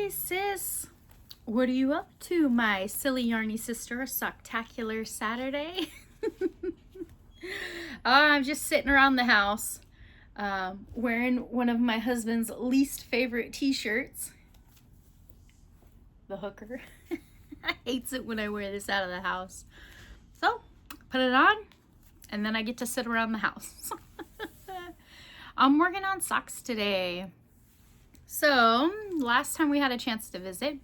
Hey sis, what are you up to, my silly yarny sister? Socktacular Saturday. I'm just sitting around the house wearing one of my husband's least favorite t-shirts, the hooker. I hates it when I wear this out of the house. So put it on and then I get to sit around the house. I'm working on socks today. So last time we had a chance to visit,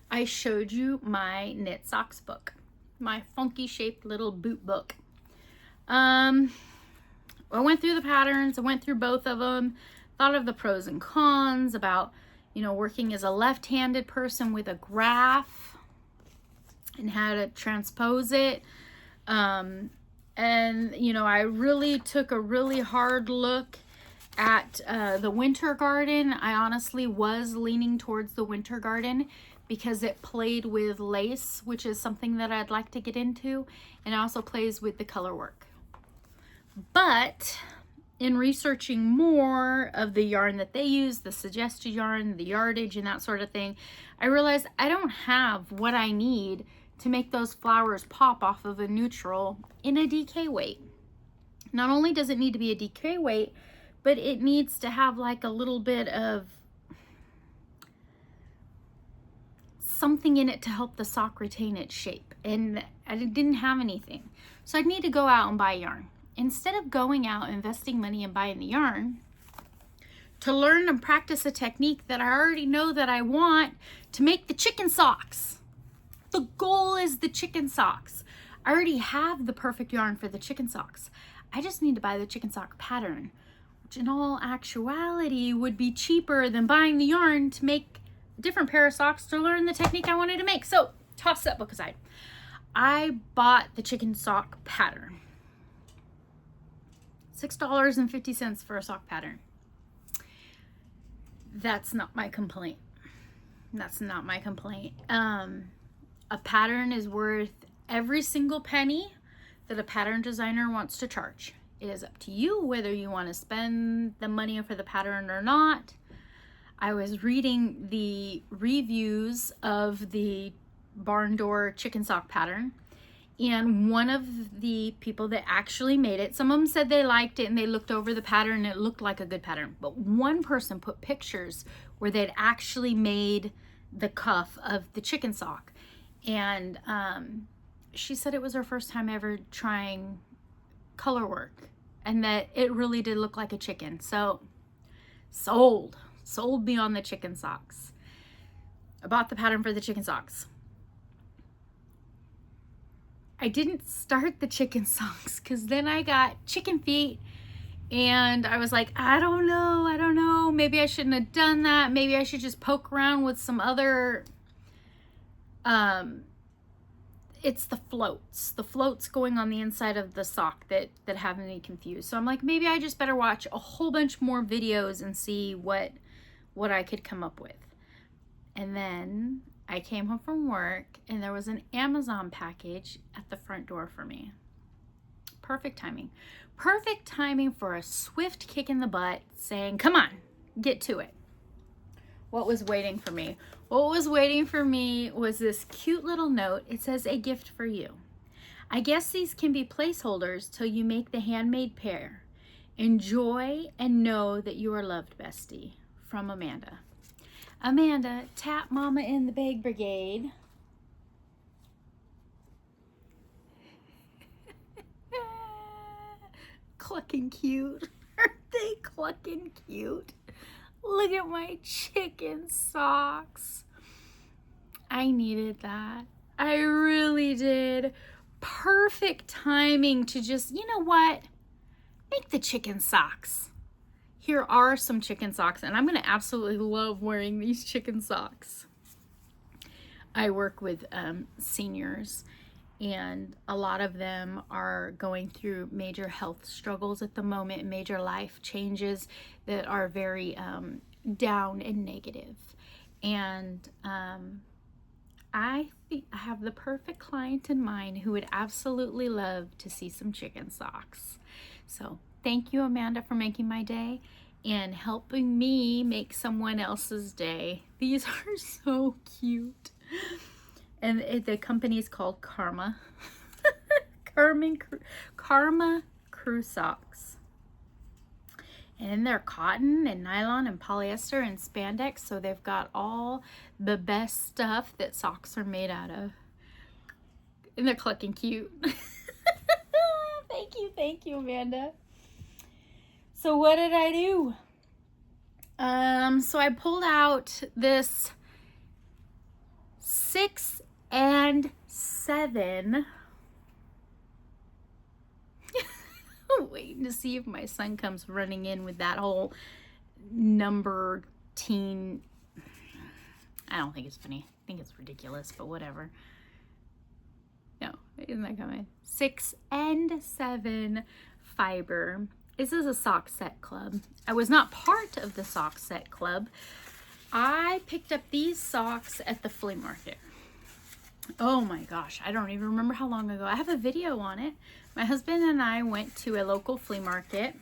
I showed you my knit socks book, my funky shaped little boot book. I went through the patterns, I went through both of them, thought of the pros and cons about, working as a left-handed person with a graph and how to transpose it. I really took a really hard look at the winter garden. I honestly was leaning towards the winter garden because it played with lace, which is something that I'd like to get into, and it also plays with the color work. But in researching more of the yarn that they use, the suggested yarn, the yardage, and that sort of thing, I realized I don't have what I need to make those flowers pop off of a neutral in a DK weight. Not only does it need to be a DK weight, but it needs to have like a little bit of something in it to help the sock retain its shape. And I didn't have anything. So I'd need to go out and buy yarn. Instead of going out, investing money and buying the yarn, to learn and practice a technique that I already know that I want to make the chicken socks. The goal is the chicken socks. I already have the perfect yarn for the chicken socks. I just need to buy the chicken sock pattern, which in all actuality would be cheaper than buying the yarn to make a different pair of socks to learn the technique I wanted to make. So toss that book aside. I bought the chicken sock pattern. $6.50 for a sock pattern. That's not my complaint. That's not my complaint. A pattern is worth every single penny that a pattern designer wants to charge. It is up to you whether you want to spend the money for the pattern or not. I was reading the reviews of the barn door chicken sock pattern, and one of the people that actually made it, some of them said they liked it and they looked over the pattern and it looked like a good pattern, but one person put pictures where they'd actually made the cuff of the chicken sock, and she said it was her first time ever trying color work and that it really did look like a chicken. So sold me on the chicken socks. I bought the pattern for the chicken socks. I didn't start the chicken socks because then I got chicken feet and I was like, I don't know, maybe I shouldn't have done that. Maybe I should just poke around with some other it's the floats going on the inside of the sock that have me confused. So I'm like, maybe I just better watch a whole bunch more videos and see what I could come up with. And then I came home from work and there was an Amazon package at the front door for me. Perfect timing. Perfect timing for a swift kick in the butt saying, come on, get to it. What was waiting for me? What was waiting for me was this cute little note. It says, a gift for you. I guess these can be placeholders till you make the handmade pair. Enjoy and know that you are loved, bestie. From Amanda. Amanda, tap mama in the bag brigade. Clucking cute. Aren't they clucking cute? Look at my chicken socks. I needed that. I really did. Perfect timing to just, you know what? Make the chicken socks. Here are some chicken socks, and I'm going to absolutely love wearing these chicken socks. I work with seniors, and a lot of them are going through major health struggles at the moment, major life changes that are very down and negative. And I think I have the perfect client in mind who would absolutely love to see some chicken socks. So thank you, Amanda, for making my day. and helping me make someone else's day. These are so cute. And the company is called Karma. Karma Crew Socks. And they're cotton and nylon and polyester and spandex, so they've got all the best stuff that socks are made out of. And they're clucking cute. Thank you, Amanda. So what did I do? So I pulled out this 6 and 7. Waiting to see if my son comes running in with that whole number teen. I don't think it's funny. I think it's ridiculous, but whatever. No, isn't that coming? 6 and 7 fiber. This is a sock set club. I was not part of the sock set club. I picked up these socks at the flea market. Oh my gosh, I don't even remember how long ago. I have a video on it. My husband and I went to a local flea market.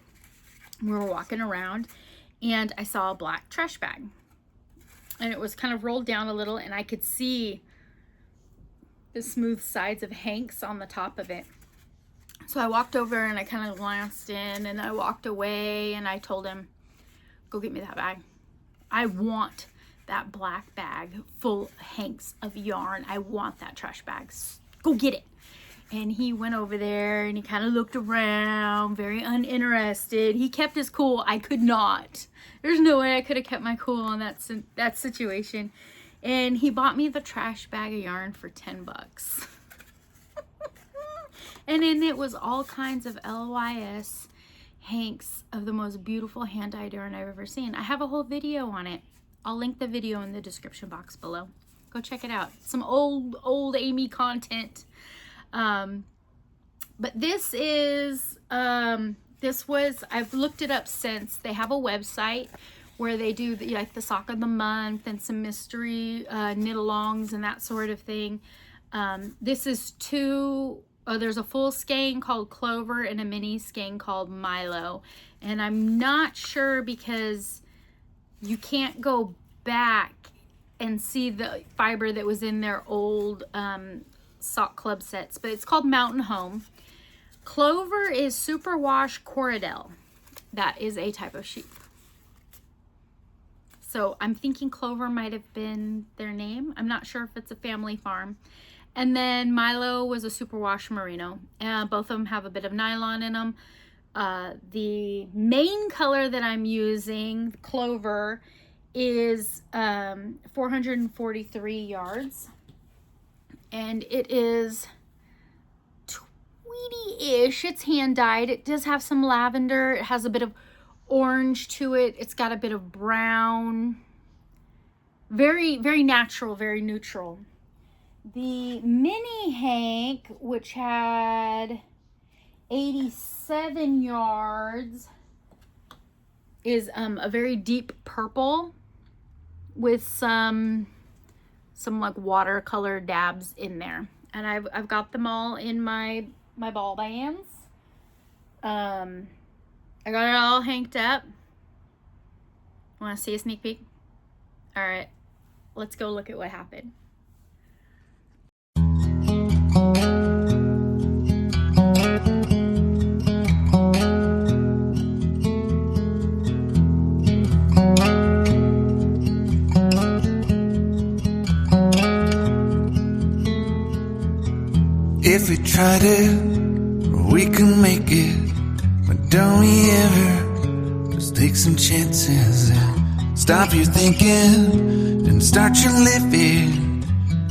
We were walking around and I saw a black trash bag. And it was kind of rolled down a little and I could see the smooth sides of Hank's on the top of it. So I walked over and I kind of glanced in and I walked away and I told him, go get me that bag. I want that black bag full of hanks of yarn. I want that trash bag. Go get it. And he went over there and he kind of looked around, very uninterested. He kept his cool. I could not. There's no way I could have kept my cool in that situation. And he bought me the trash bag of yarn for 10 bucks. And in it was all kinds of LYS hanks of the most beautiful hand-dyed yarn I've ever seen. I have a whole video on it. I'll link the video in the description box below. Go check it out. Some old Amy content. But this is, I've looked it up since. They have a website where they do like the sock of the month and some mystery knit-alongs and that sort of thing. This is there's a full skein called Clover and a mini skein called Milo. And I'm not sure because you can't go back and see the fiber that was in their old sock club sets, but it's called Mountain Home. Clover is superwash Corridel. That is a type of sheep. So I'm thinking Clover might have been their name. I'm not sure if it's a family farm. And then Milo was a superwash merino. Both of them have a bit of nylon in them. The main color that I'm using, Clover, is 443 yards. And it is tweedy-ish. It's hand-dyed. It does have some lavender. It has a bit of orange to it. It's got a bit of brown. Very, very natural, very neutral. The mini Hank, which had 87 yards, is a very deep purple with some like watercolor dabs in there. And I've got them all in my ball bands. I got it all hanked up. Want to see a sneak peek? All right, let's go look at what happened. If we tried it, we can make it. But don't we ever just take some chances and stop your thinking and start your living.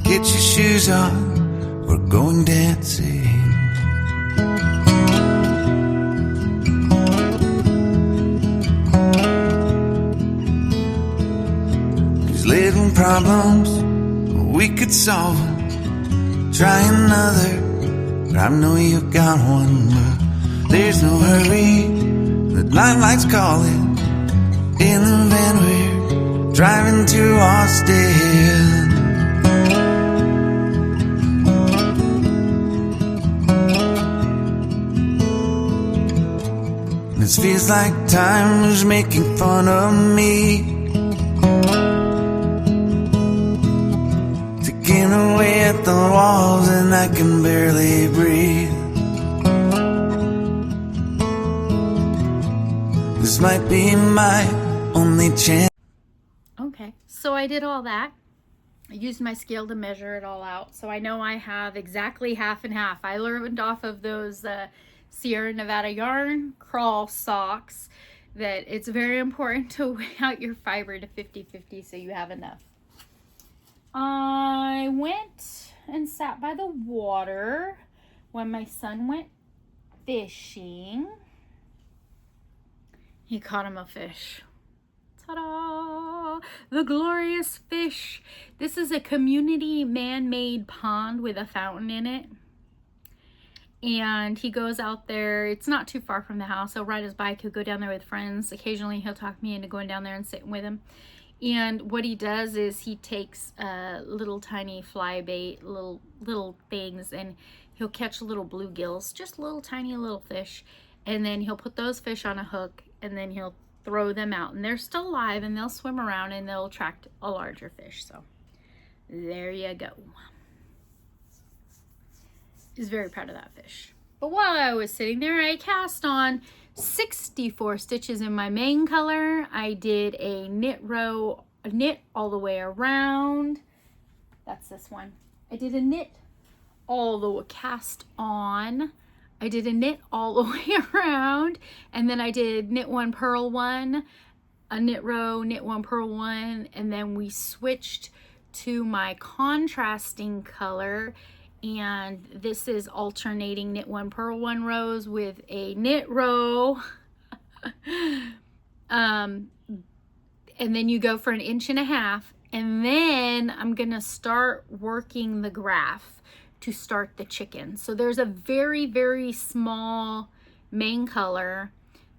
Get your shoes on, we're going dancing. 'Cause little problems, we could solve them. Try another, but I know you got one. But there's no hurry, the lifelight's calling. In the van we're driving to Austin. This feels like time was making fun of me, ticking away at the walls and I can barely breathe. This might be my only chance. Okay, so I did all that. I used my scale to measure it all out, so I know I have exactly half and half. I learned off of those Sierra Nevada yarn crawl socks that it's very important to weigh out your fiber to 50-50 so you have enough. I went and sat by the water when my son went fishing. He caught him a fish. Ta-da! The glorious fish. This is a community man-made pond with a fountain in it. And he goes out there. It's not too far from the house. He'll ride his bike. He'll go down there with friends. Occasionally he'll talk me into going down there and sitting with him. And what he does is he takes little tiny fly bait, little things, and he'll catch little bluegills, just little tiny little fish. And then he'll put those fish on a hook, and then he'll throw them out, and they're still alive, and they'll swim around and they'll attract a larger fish. So there you go. He's very proud of that fish. But while I was sitting there, I cast on 64 stitches in my main color. I did a knit row, a knit all the way around. That's this one. I did a knit all the way cast on. I did a knit all the way around, and then I did knit one, purl one, a knit row, knit one, purl one, and then we switched to my contrasting color, and this is alternating knit one, purl one rows with a knit row. And then you go for 1.5 inches, and then I'm gonna start working the graph to start the chicken. So there's a very, very small main color.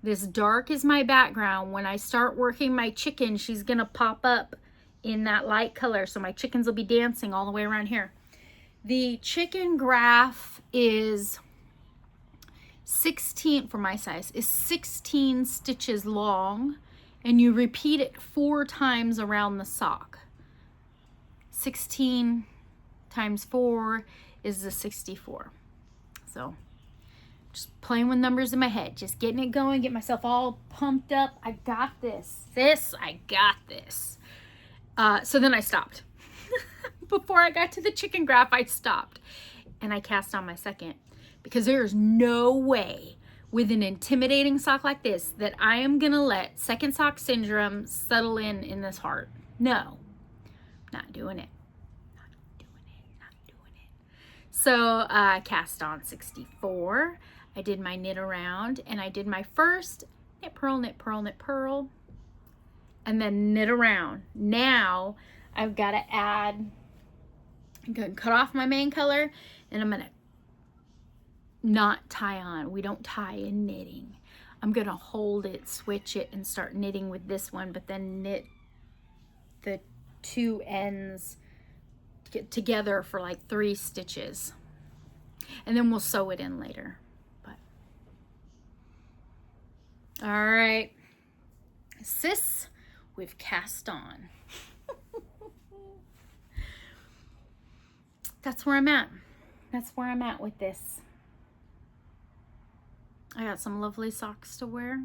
This dark is my background. When I start working my chicken, she's gonna pop up in that light color. So my chickens will be dancing all the way around here. The chicken graph is 16, for my size, is 16 stitches long, and you repeat it 4 times around the sock. 16 times 4 is the 64. So just playing with numbers in my head, just getting it going, get myself all pumped up. I got this. I got this. So then I stopped. Before I got to the chicken graph, I stopped and I cast on my second, because there's no way with an intimidating sock like this that I am gonna let second sock syndrome settle in this heart. No, not doing it. So I cast on 64. I did my knit around, and I did my first knit, purl, knit, purl, knit, purl, and then knit around. Now I've got to add, I'm going to cut off my main color, and I'm going to not tie on. We don't tie in knitting. I'm going to hold it, switch it, and start knitting with this one, but then knit the 2 ends together for like 3 stitches, and then we'll sew it in later. But all right, sis, we've cast on. That's where I'm at. That's where I'm at with this. I got some lovely socks to wear.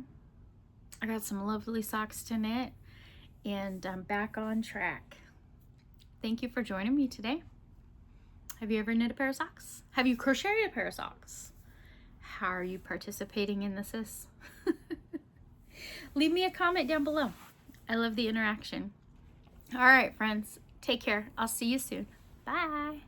I got some lovely socks to knit, and I'm back on track. Thank you for joining me today. Have you ever knit a pair of socks? Have you crocheted a pair of socks? How are you participating in this? Leave me a comment down below. I love the interaction. All right, friends, take care. I'll see you soon. Bye.